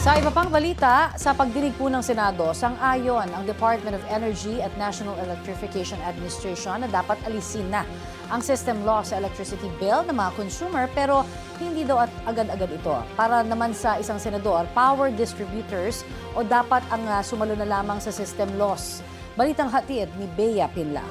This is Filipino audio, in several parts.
Sa iba pang balita, sa pagdinig po ng Senado, sang-ayon ang Department of Energy at National Electrification Administration na dapat alisin na ang system law sa electricity bill ng mga consumer pero hindi daw at agad-agad ito. Para naman sa isang senador, power distributors o dapat ang sumalo na lamang sa system laws. Balitang hatid ni Bea Pinlac.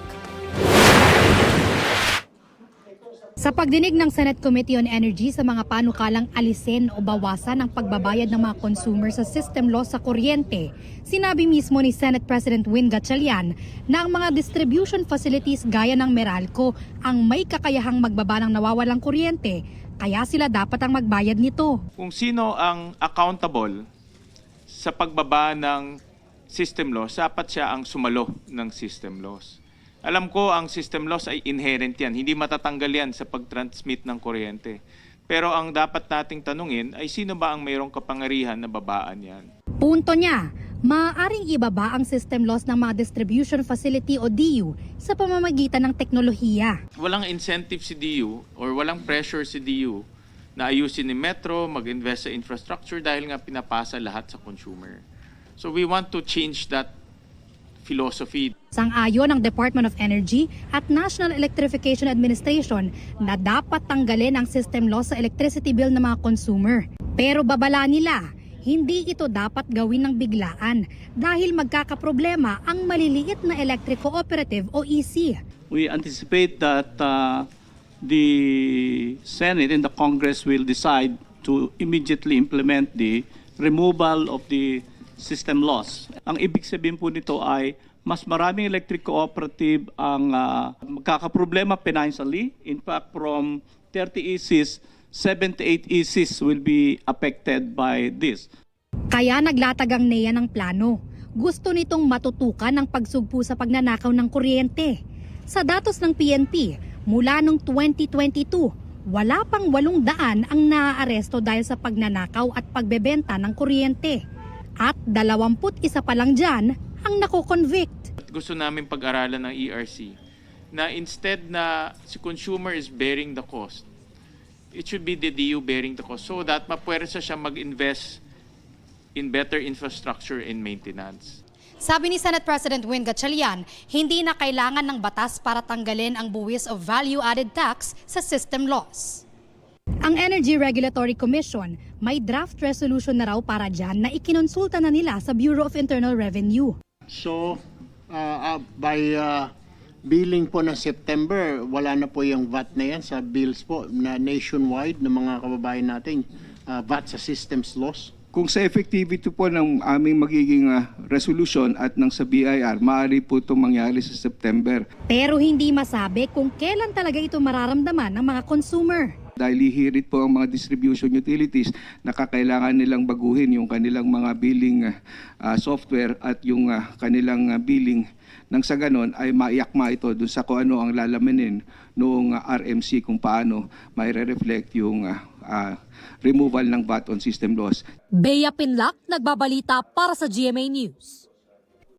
Sa pagdinig ng Senate Committee on Energy sa mga panukalang alisin o bawasan ang pagbabayad ng mga consumer sa system law sa kuryente, sinabi mismo ni Senate President Win Gatchalian na ang mga distribution facilities gaya ng Meralco ang may kakayahang magbaba ng nawawalang kuryente, kaya sila dapat ang magbayad nito. Kung sino ang accountable sa pagbaba ng system laws, dapat siya ang sumalo ng system laws. Alam ko ang system loss ay inherent yan. Hindi matatanggal yan sa pag-transmit ng kuryente. Pero ang dapat nating tanungin ay sino ba ang mayroong kapangyarihan na babaan yan? Punto niya, maaaring ibaba ang system loss ng mga distribution facility o DU sa pamamagitan ng teknolohiya. Walang incentive si DU or walang pressure si DU na ayusin ni Metro, mag-invest sa infrastructure dahil nga pinapasa lahat sa consumer. So we want to change that philosophy. Sang-ayon ng Department of Energy at National Electrification Administration na dapat tanggalin ang system law sa electricity bill ng mga consumer. Pero babala nila, hindi ito dapat gawin ng biglaan dahil magkakaproblema ang maliliit na electric cooperative o EC. We anticipate that the Senate and the Congress will decide to immediately implement the removal of the system loss. Ang ibig sabihin po nito ay mas maraming electric cooperative ang magkakaproblema financially. In fact, from 30 ECs, 78 ECs will be affected by this. Kaya naglatag ang NEA ng plano. Gusto nitong matutukan ang pagsugpo sa pagnanakaw ng kuryente. Sa datos ng PNP, mula noong 2022, wala pang 800 ang naaaresto dahil sa pagnanakaw at pagbebenta ng kuryente. At 21 pa lang dyan ang nako-convict. Gusto namin pag-aralan ng ERC na instead na si consumer is bearing the cost, it should be the DU bearing the cost so that mapuwersa siya mag-invest in better infrastructure and maintenance. Sabi ni Senate President Win Gatchalian, hindi na kailangan ng batas para tanggalin ang buwis of value-added tax sa system laws. Ang Energy Regulatory Commission may draft resolution na raw para dyan na ikinonsulta na nila sa Bureau of Internal Revenue. So, by billing po ng September, wala na po yung VAT na yan sa bills po na nationwide ng mga kababayan natin, VAT sa systems loss. Kung sa effectivity po ng aming magiging resolution at ng sa BIR, maaari po itong mangyari sa September. Pero hindi masabi kung kailan talaga ito mararamdaman ng mga consumer. Dahil hihirit po ang mga distribution utilities na kakailangan nilang baguhin yung kanilang mga billing software at yung kanilang billing nang sa ganon ay maiakma ito dun sa kung ano ang lalamanin noong RMC kung paano mai-reflect yung removal ng VAT on system loss. Bea Pinlac, nagbabalita para sa GMA News.